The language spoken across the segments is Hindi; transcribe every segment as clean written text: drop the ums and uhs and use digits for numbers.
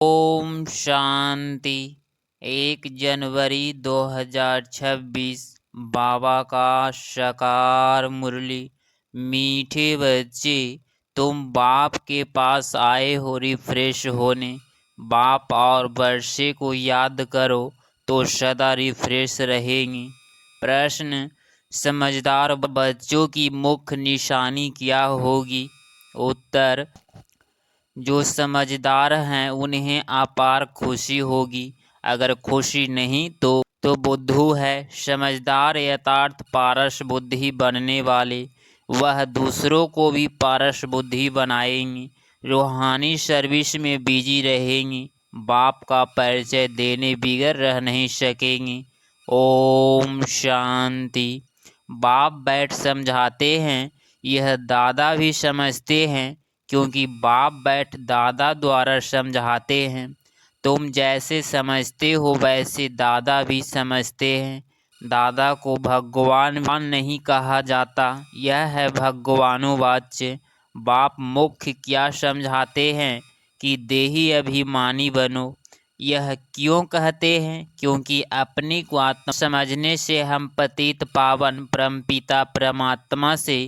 ओम शांति। 1 जनवरी 2026 बाबा का शकार मुरली। मीठे बच्चे, तुम बाप के पास आए हो रिफ्रेश होने। बाप और वर्षे को याद करो तो सदा रिफ्रेश रहेंगी। प्रश्न: समझदार बच्चों की मुख्य निशानी क्या होगी? उत्तर: जो समझदार हैं उन्हें अपार खुशी होगी। अगर खुशी नहीं तो बुद्धू है। समझदार यथार्थ पारस बुद्धि बनने वाले, वह दूसरों को भी पारस बुद्धि बनाएंगी। रूहानी सर्विस में बिजी रहेंगी। बाप का परिचय देने बिगड़ रह नहीं सकेंगी। ओम शांति। बाप बैठ समझाते हैं, यह दादा भी समझते हैं, क्योंकि बाप बैठ दादा द्वारा समझाते हैं। तुम जैसे समझते हो वैसे दादा भी समझते हैं। दादा को भगवान नहीं कहा जाता, यह है भगवानुवाच्य। बाप मुख्य क्या समझाते हैं कि देही अभिमानी बनो। यह क्यों कहते हैं? क्योंकि अपने को आत्मा समझने से हम पतित पावन परमपिता परमात्मा से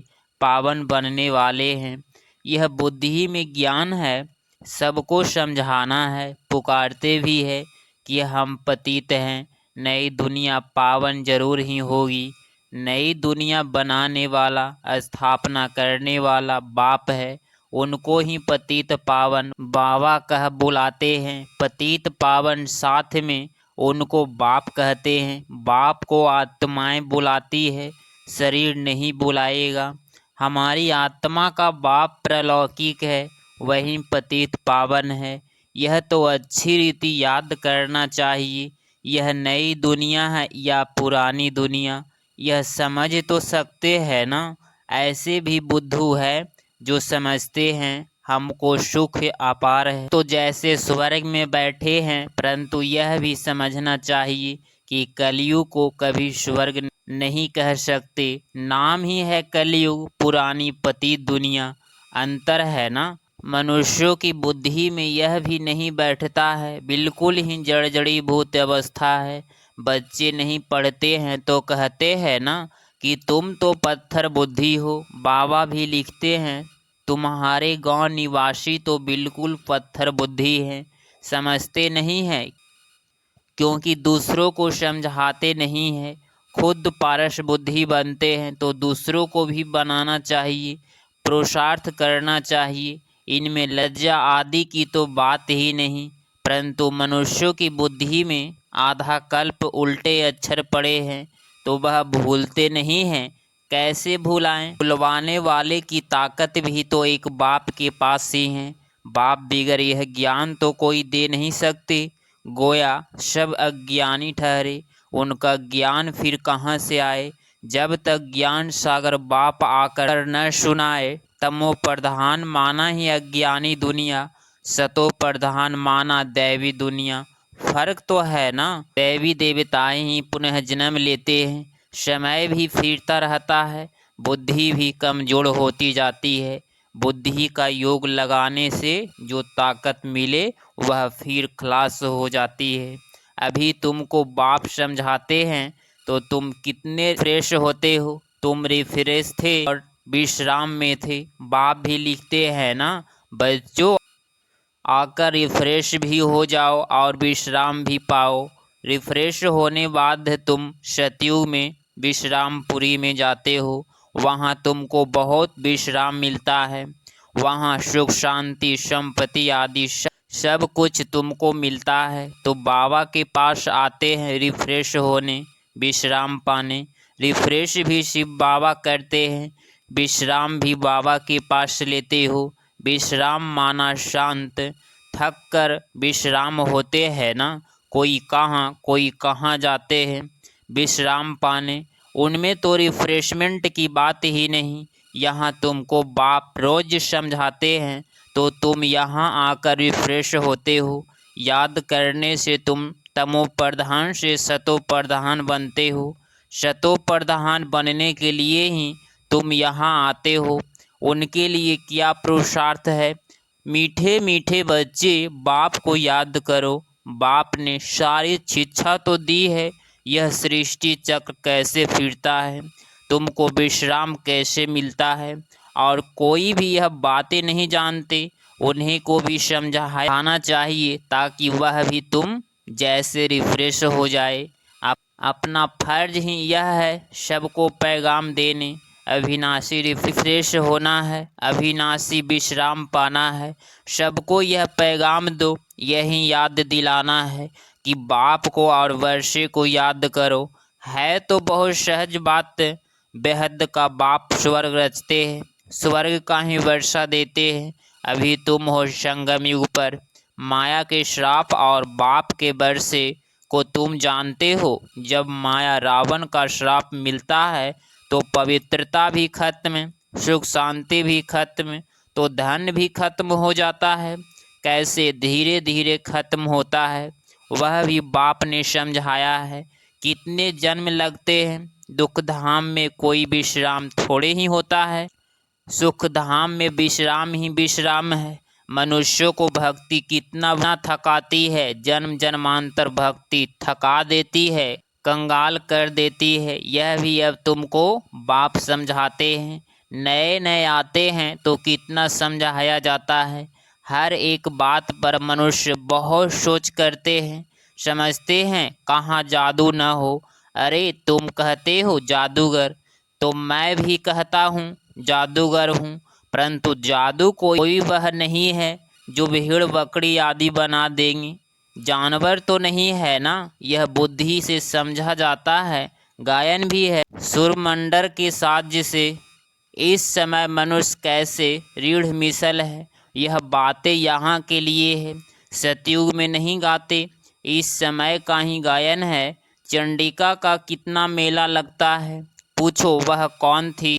पावन बनने वाले हैं। यह बुद्धि में ज्ञान है। सबको समझाना है, पुकारते भी है कि हम पतित हैं। नई दुनिया पावन जरूर ही होगी। नई दुनिया बनाने वाला, स्थापना करने वाला बाप है। उनको ही पतित पावन बाबा कह बुलाते हैं। पतित पावन साथ में उनको बाप कहते हैं। बाप को आत्माएं बुलाती है, शरीर नहीं बुलाएगा। हमारी आत्मा का बाप प्रलौकिक है, वही पतित पावन है। यह तो अच्छी रीति याद करना चाहिए। यह नई दुनिया है या पुरानी दुनिया, यह समझ तो सकते हैं ना। ऐसे भी बुद्धू है जो समझते हैं हमको सुख अपार है, तो जैसे स्वर्ग में बैठे हैं। परंतु यह भी समझना चाहिए कि कलयुग को कभी स्वर्ग नहीं कह सकते। नाम ही है कलयुग, पुरानी पतित दुनिया। अंतर है ना। मनुष्यों की बुद्धि में यह भी नहीं बैठता है, बिल्कुल ही जड़ी भूत अवस्था है। बच्चे नहीं पढ़ते हैं तो कहते हैं ना कि तुम तो पत्थर बुद्धि हो। बाबा भी लिखते हैं, तुम्हारे गांव निवासी तो बिल्कुल पत्थर बुद्धि हैं। समझते नहीं हैं क्योंकि दूसरों को समझाते नहीं हैं। खुद पारस बुद्धि बनते हैं तो दूसरों को भी बनाना चाहिए, पुरुषार्थ करना चाहिए। इनमें लज्जा आदि की तो बात ही नहीं। परंतु मनुष्यों की बुद्धि में आधा कल्प उल्टे अक्षर पड़े हैं तो वह भूलते नहीं हैं। कैसे भुलाएं? भुलवाने वाले की ताकत भी तो एक बाप के पास ही है। बाप बिगर यह ज्ञान तो कोई दे नहीं सकते। गोया सब अज्ञानी ठहरे, उनका ज्ञान फिर कहाँ से आए? जब तक ज्ञान सागर बाप आकर न सुनाए। तमो प्रधान माना ही अज्ञानी दुनिया, सतो प्रधान माना दैवी दुनिया। फर्क तो है ना। दैवी देवताएं ही पुनः जन्म लेते हैं, समय भी फिरता रहता है, बुद्धि भी कमजोर होती जाती है। बुद्धि का योग लगाने से जो ताकत मिले वह फिर खलास हो जाती है। अभी तुमको बाप समझाते हैं तो तुम कितने फ्रेश होते हो। तुम रिफ्रेश थे और विश्राम में थे। बाप भी लिखते हैं ना, बच्चों आकर रिफ्रेश भी हो जाओ और विश्राम भी पाओ। रिफ्रेश होने बाद तुम सतयुग में विश्रामपुरी में जाते हो। वहाँ तुमको बहुत विश्राम मिलता है। वहाँ सुख शांति संपत्ति आदि सब कुछ तुमको मिलता है। तो बाबा के पास आते हैं रिफ्रेश होने, विश्राम पाने। रिफ्रेश भी शिव बाबा करते हैं, विश्राम भी बाबा के पास लेते हो। विश्राम माना शांत। थक कर विश्राम होते हैं ना, कोई कहाँ जाते हैं विश्राम पाने। उनमें तो रिफ्रेशमेंट की बात ही नहीं। यहाँ तुमको बाप रोज समझाते हैं तो तुम यहाँ आकर रिफ्रेश होते हो। याद करने से तुम तमो प्रधान से सतो प्रधान बनते हो। सतो प्रधान बनने के लिए ही तुम यहाँ आते हो। उनके लिए क्या पुरुषार्थ है? मीठे मीठे बच्चे बाप को याद करो। बाप ने सारी शिक्षा तो दी है, यह सृष्टि चक्र कैसे फिरता है, तुमको विश्राम कैसे मिलता है, और कोई भी यह बातें नहीं जानते, उन्हें को भी समझाना चाहिए ताकि वह भी तुम जैसे रिफ्रेश हो जाए। अपना फर्ज ही यह है सबको पैगाम देने, अविनाशी रिफ्रेश होना है, अविनाशी विश्राम पाना है। सबको यह पैगाम दो, यही याद दिलाना है कि बाप को और वर्षे को याद करो। है तो बहुत सहज बात, बेहद का बाप स्वर्ग रचते हैं, स्वर्ग का ही वर्षा देते हैं। अभी तुम हो संगम युग पर, माया के श्राप और बाप के वर्षे को तुम जानते हो। जब माया रावण का श्राप मिलता है तो पवित्रता भी खत्म, सुख शांति भी खत्म, तो धन भी खत्म हो जाता है। कैसे धीरे धीरे खत्म होता है वह भी बाप ने समझाया है। कितने जन्म लगते हैं, दुख धाम में कोई विश्राम थोड़े ही होता है, सुख धाम में विश्राम ही विश्राम है। मनुष्यों को भक्ति कितना थकाती है, जन्म जन्मांतर भक्ति थका देती है, कंगाल कर देती है। यह भी अब तुमको बाप समझाते हैं। नए नए आते हैं तो कितना समझाया जाता है। हर एक बात पर मनुष्य बहुत सोच करते हैं, समझते हैं कहाँ जादू न हो। अरे तुम कहते हो जादूगर, तो मैं भी कहता हूँ जादूगर हूँ, परंतु जादू कोई वह नहीं है जो भेड़ बकरी आदि बना देंगे। जानवर तो नहीं है ना, यह बुद्धि से समझा जाता है। गायन भी है, सुरमंडर के साज से इस समय मनुष्य कैसे रीढ़ मिसल है। यह बातें यहाँ के लिए है, सतयुग में नहीं गाते, इस समय का ही गायन है। चंडिका का कितना मेला लगता है, पूछो वह कौन थी,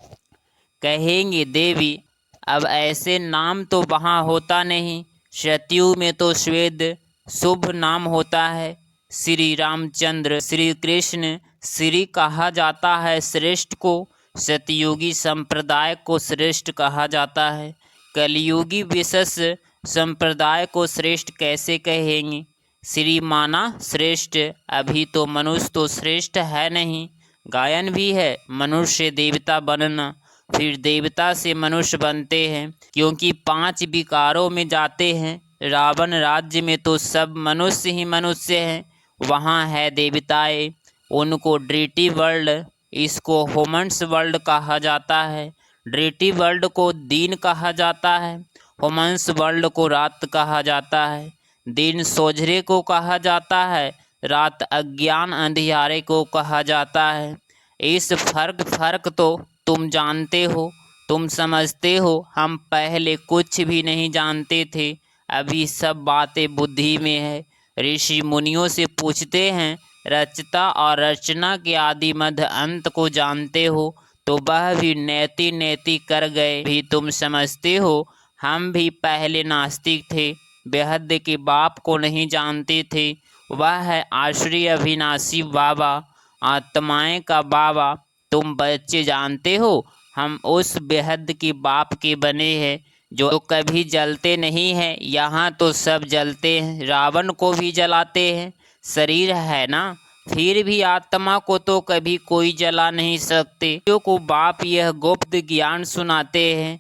कहेंगे देवी। अब ऐसे नाम तो वहाँ होता नहीं, सतयुग में तो श्वेत शुभ नाम होता है। श्री रामचंद्र श्री कृष्ण श्री कहा जाता है श्रेष्ठ को, सतयुगी संप्रदाय को श्रेष्ठ कहा जाता है। कलयुगी विशेष संप्रदाय को श्रेष्ठ कैसे कहेंगे, श्री माना श्रेष्ठ। अभी तो मनुष्य तो श्रेष्ठ है नहीं। गायन भी है, मनुष्य देवता बनना, फिर देवता से मनुष्य बनते हैं, क्योंकि 5 विकारों में जाते हैं। रावण राज्य में तो सब मनुष्य ही मनुष्य हैं, वहाँ है देवताएं, उनको ड्रीटी वर्ल्ड, इसको ह्यूमन्स वर्ल्ड कहा जाता है। ड्रीटी वर्ल्ड को दिन कहा जाता है, ह्यूमन्स वर्ल्ड को रात कहा जाता है। दिन सोझरे को कहा जाता है, रात अज्ञान अंधियारे को कहा जाता है। इस फर्क तो तुम जानते हो, तुम समझते हो। हम पहले कुछ भी नहीं जानते थे, अभी सब बातें बुद्धि में है। ऋषि मुनियों से पूछते हैं, रचता और रचना के आदि मध्य अंत को जानते हो, तो वह भी नेति नेति कर गए। भी तुम समझते हो, हम भी पहले नास्तिक थे, बेहद के बाप को नहीं जानते थे। वह है आश्रय अविनाशी बाबा, आत्माएं का बाबा। तुम बच्चे जानते हो, हम उस बेहद के बाप के बने हैं जो कभी जलते नहीं हैं। यहाँ तो सब जलते हैं, रावण को भी जलाते हैं। शरीर है ना, फिर भी आत्मा को तो कभी कोई जला नहीं सकते। जो को बाप यह गुप्त ज्ञान सुनाते हैं,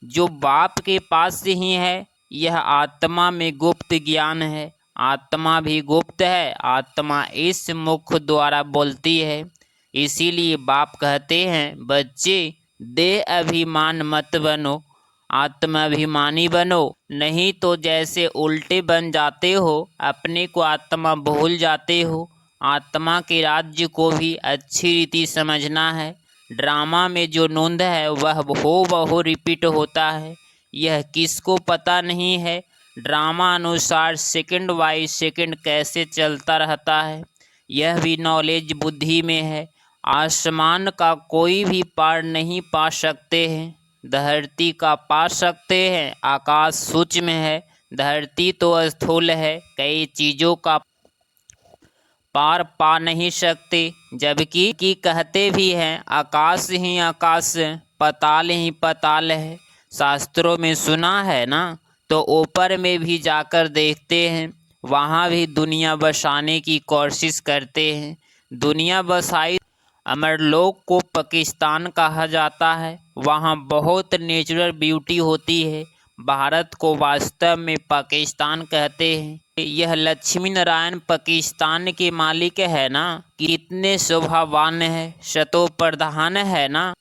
जो बाप के पास ही है, यह आत्मा में गुप्त ज्ञान है। आत्मा भी गुप्त है, आत्मा इस मुख द्वारा बोलती है। इसीलिए बाप कहते हैं, बच्चे देह अभिमान मत बनो, आत्माभिमानी बनो, नहीं तो जैसे उल्टे बन जाते हो, अपने को आत्मा भूल जाते हो। आत्मा के राज्य को भी अच्छी रीति समझना है। ड्रामा में जो नोंद है वह बहु रिपीट होता है, यह किसको पता नहीं है। ड्रामा अनुसार सेकंड बाई सेकंड कैसे चलता रहता है, यह भी नॉलेज बुद्धि में है। आसमान का कोई भी पार नहीं पा सकते हैं, धरती का पा सकते हैं। आकाश सूक्ष्म है, धरती तो स्थूल है, कई चीज़ों का पार पा नहीं सकते। जबकि कहते भी हैं, आकाश ही आकाश, पताल ही पताल है। शास्त्रों में सुना है ना, तो ऊपर में भी जाकर देखते हैं, वहाँ भी दुनिया बसाने की कोशिश करते हैं। दुनिया बसाई अमरलोक को पाकिस्तान कहा जाता है। वहाँ बहुत नेचुरल ब्यूटी होती है। भारत को वास्तव में पाकिस्तान कहते हैं। यह लक्ष्मी नारायण पाकिस्तान के मालिक है ना, कितने शोभावान है, शतो प्रधान है ना।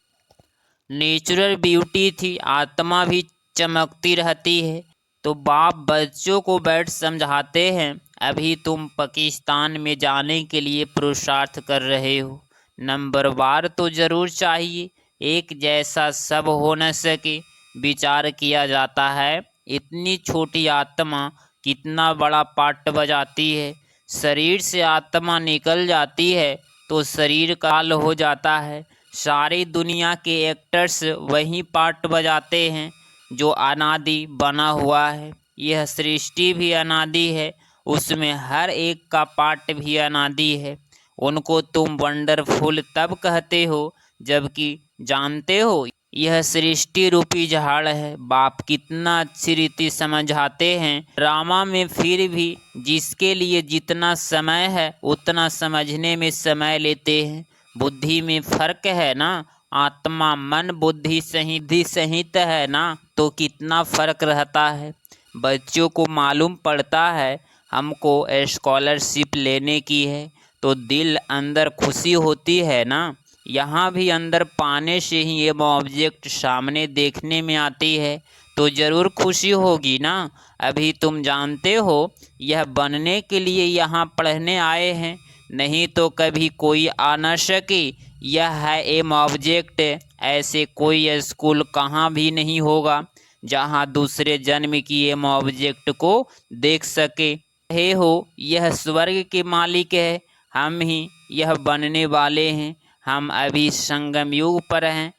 नेचुरल ब्यूटी थी, आत्मा भी चमकती रहती है। तो बाप बच्चों को बैठ समझाते हैं, अभी तुम पाकिस्तान में जाने के लिए पुरुषार्थ कर रहे हो। नंबरवार तो जरूर चाहिए, एक जैसा सब हो न सके, विचार किया जाता है। इतनी छोटी आत्मा कितना बड़ा पार्ट बजाती है। शरीर से आत्मा निकल जाती है तो शरीर काल हो जाता है। सारी दुनिया के एक्टर्स वही पार्ट बजाते हैं जो अनादि बना हुआ है। यह सृष्टि भी अनादि है, उसमें हर एक का पार्ट भी अनादि है। उनको तुम वंडरफुल तब कहते हो जबकि जानते हो यह सृष्टि रूपी झाड़ है। बाप कितना अच्छी रीति समझाते हैं। ड्रामा में फिर भी जिसके लिए जितना समय है उतना समझने में समय लेते हैं। बुद्धि में फर्क है ना, आत्मा मन बुद्धि सहित है ना, तो कितना फर्क रहता है। बच्चों को मालूम पड़ता है हमको स्कॉलरशिप लेने की है तो दिल अंदर खुशी होती है ना। यहाँ भी अंदर पाने से ही ये ऑब्जेक्ट सामने देखने में आती है तो ज़रूर खुशी होगी ना। अभी तुम जानते हो यह बनने के लिए यहाँ पढ़ने आए हैं, नहीं तो कभी कोई आ न सके। यह है एम ऑब्जेक्ट, ऐसे कोई स्कूल कहाँ भी नहीं होगा जहाँ दूसरे जन्म की एम ऑब्जेक्ट को देख सके। हे हो यह स्वर्ग के मालिक है, हम ही यह बनने वाले हैं। हम अभी संगम युग पर हैं,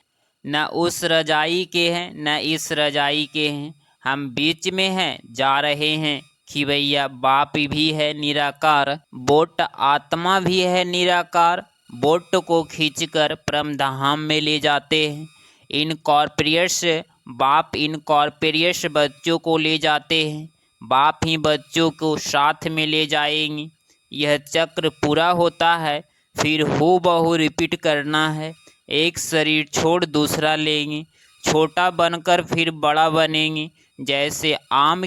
न उस रजाई के हैं न इस रजाई के हैं, हम बीच में हैं, जा रहे हैं। खिवैया बाप भी है निराकार, बोट आत्मा भी है निराकार। बोट को खींचकर परमधाम में ले जाते हैं। इनकॉर्पोरियट्स बाप इनकॉर्पोरियट्स बच्चों को ले जाते हैं, बाप ही बच्चों को साथ में ले जाएंगे। यह चक्र पूरा होता है, फिर हूबहू रिपीट करना है। एक शरीर छोड़ दूसरा लेंगे, छोटा बनकर फिर बड़ा बनेंगे। जैसे आम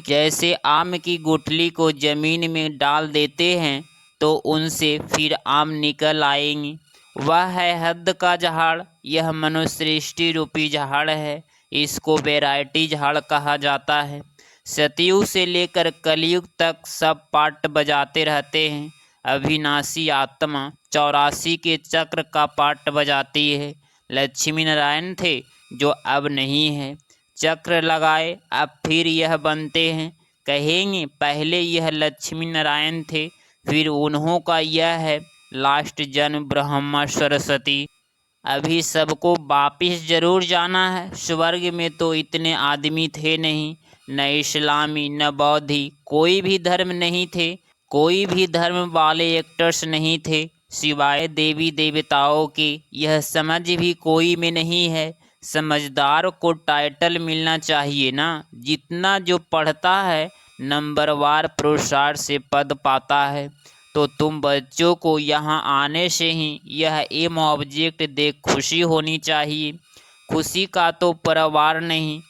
की गुठली को जमीन में डाल देते हैं तो उनसे फिर आम निकल आएंगे। वह है हद का झाड़, यह मनुसृष्टि रूपी झाड़ है। इसको वैरायटी झाड़ कहा जाता है। सतयुग से लेकर कलयुग तक सब पार्ट बजाते रहते हैं। अविनाशी आत्मा 84 के चक्र का पार्ट बजाती है। लक्ष्मी नारायण थे जो अब नहीं है, चक्र लगाए अब फिर यह बनते हैं। कहेंगे पहले यह लक्ष्मी नारायण थे, फिर उन्हों का यह है लास्ट जन्म ब्रह्मा सरस्वती। अभी सबको वापिस जरूर जाना है। स्वर्ग में तो इतने आदमी थे नहीं, न इस्लामी न बौद्धि, कोई भी धर्म नहीं थे, कोई भी धर्म वाले एक्टर्स नहीं थे सिवाय देवी देवताओं के। यह समझ भी कोई में नहीं है। समझदार को टाइटल मिलना चाहिए ना। जितना जो पढ़ता है नंबरवार पुरुषार्थ से पद पाता है। तो तुम बच्चों को यहाँ आने से ही यह एम ऑब्जेक्ट देख खुशी होनी चाहिए। खुशी का तो परिवार नहीं,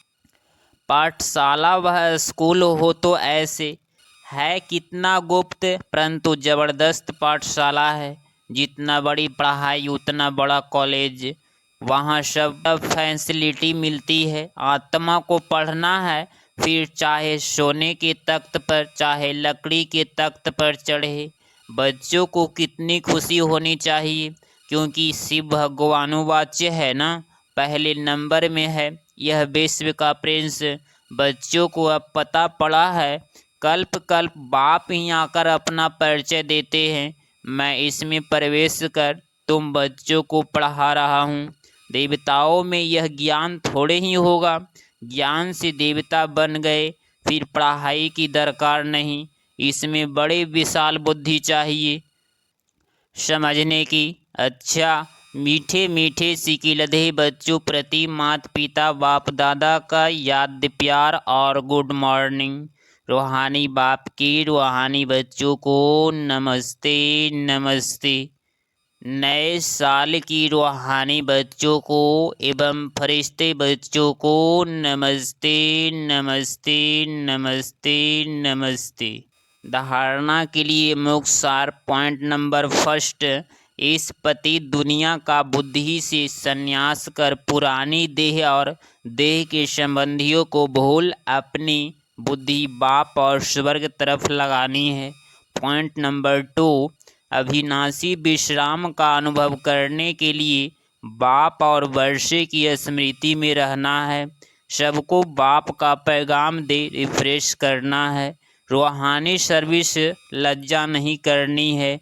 पाठशाला वह स्कूल हो तो ऐसे है कितना गुप्त परंतु ज़बरदस्त पाठशाला है। जितना बड़ी पढ़ाई उतना बड़ा कॉलेज, वहाँ सब फैसिलिटी मिलती है। आत्मा को पढ़ना है, फिर चाहे सोने के तख्त पर चाहे लकड़ी के तख्त पर चढ़े। बच्चों को कितनी खुशी होनी चाहिए, क्योंकि शिव भगवानुवाच्य है ना, पहले नंबर में है। यह विश्व का प्रिंस। बच्चों को अब पता पड़ा है, कल्प कल्प बाप ही आकर अपना परिचय देते हैं। मैं इसमें प्रवेश कर तुम बच्चों को पढ़ा रहा हूँ। देवताओं में यह ज्ञान थोड़े ही होगा, ज्ञान से देवता बन गए, फिर पढ़ाई की दरकार नहीं। इसमें बड़े विशाल बुद्धि चाहिए समझने की। अच्छा मीठे मीठे सिकिलधे बच्चों प्रति माता पिता बाप दादा का याद प्यार और गुड मॉर्निंग। रूहानी बाप की रूहानी बच्चों को नमस्ते नमस्ते। नए साल की रूहानी बच्चों को एवं फरिश्ते बच्चों को नमस्ते नमस्ते नमस्ते नमस्ते। धारणा के लिए मुख्य सार पॉइंट नंबर फर्स्ट, इस पति दुनिया का बुद्धि से संन्यास कर पुरानी देह और देह के संबंधियों को भूल अपनी बुद्धि बाप और स्वर्ग तरफ लगानी है। पॉइंट नंबर टू, अविनाशी विश्राम का अनुभव करने के लिए बाप और वर्षे की स्मृति में रहना है। सबको बाप का पैगाम दे रिफ्रेश करना है। रूहानी सर्विस लज्जा नहीं करनी है।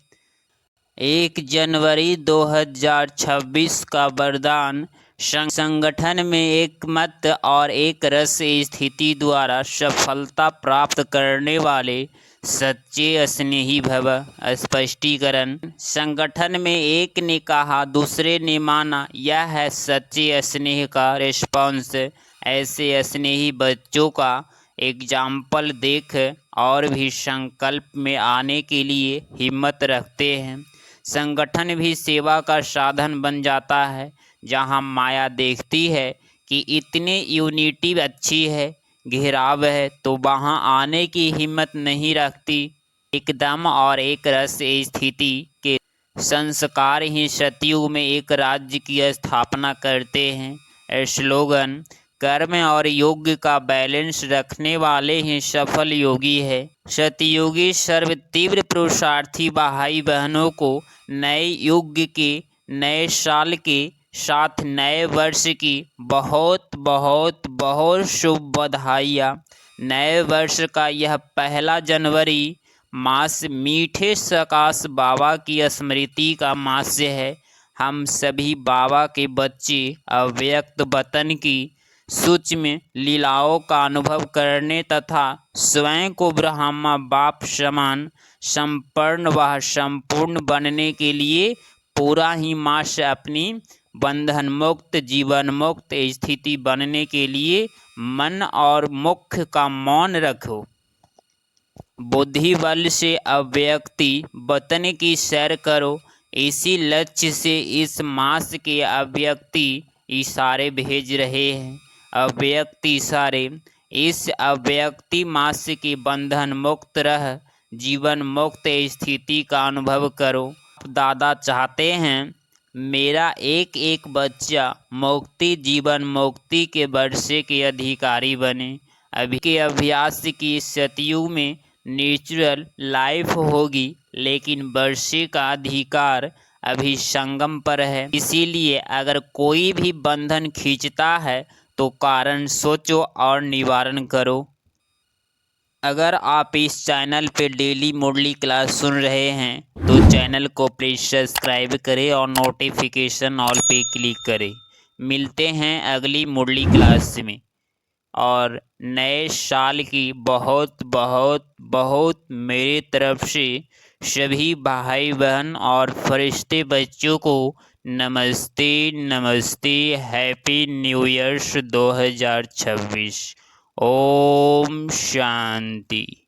1 जनवरी 2026 का वरदान, संगठन में एक मत और एक रस स्थिति द्वारा सफलता प्राप्त करने वाले सच्चे स्नेही भव। स्पष्टीकरण, संगठन में एक ने कहा दूसरे ने माना, यह है सच्चे स्नेह का रिस्पॉन्स। ऐसे स्नेही बच्चों का एग्जाम्पल देख और भी संकल्प में आने के लिए हिम्मत रखते हैं। संगठन भी सेवा का साधन बन जाता है। जहां माया देखती है कि इतने यूनिटी अच्छी है, घेराव है, तो वहां आने की हिम्मत नहीं रखती। एकदम और एक रस स्थिति के संस्कार ही सतयुग में एक राज्य की स्थापना करते हैं। स्लोगन, कर्म और योग का बैलेंस रखने वाले ही सफल योगी है। सतयुगी सर्व तीव्र पुरुषार्थी भाई बहनों को नए युग के नए साल के साथ नए वर्ष की बहुत बहुत बहुत शुभ बधाइयाँ। नए वर्ष का यह 1 जनवरी मास मीठे सकाश बाबा की स्मृति का मास है। हम सभी बाबा के बच्चे अव्यक्त वतन की सूक्ष्म लीलाओं का अनुभव करने तथा स्वयं को ब्रह्मा बाप समान संपन्न व संपूर्ण बनने के लिए पूरा ही मास अपनी बंधन मुक्त जीवन मुक्त स्थिति बनने के लिए मन और मुख का मौन रखो। बुद्धि बल से अव्यक्ति वतन की सैर करो। इसी लक्ष्य से इस मास के अव्यक्ति इशारे भेज रहे हैं। अव्यक्ति इशारे, इस अव्यक्ति मास के बंधन मुक्त रह जीवन मुक्त स्थिति का अनुभव करो। दादा चाहते हैं मेरा एक एक बच्चा मुक्ति जीवन मुक्ति के वर्षे के अधिकारी बने। अभी के अभ्यास की सतयुग में नेचुरल लाइफ होगी, लेकिन वर्षे का अधिकार अभी संगम पर है। इसीलिए अगर कोई भी बंधन खींचता है तो कारण सोचो और निवारण करो। अगर आप इस चैनल पे डेली मुरली क्लास सुन रहे हैं तो चैनल को प्लीज़ सब्सक्राइब करें और नोटिफिकेशन ऑल पे क्लिक करें। मिलते हैं अगली मुरली क्लास में। और नए साल की बहुत बहुत बहुत मेरी तरफ से सभी भाई बहन और फरिश्ते बच्चों को नमस्ते नमस्ते। Happy new years 2026। Om Shanti.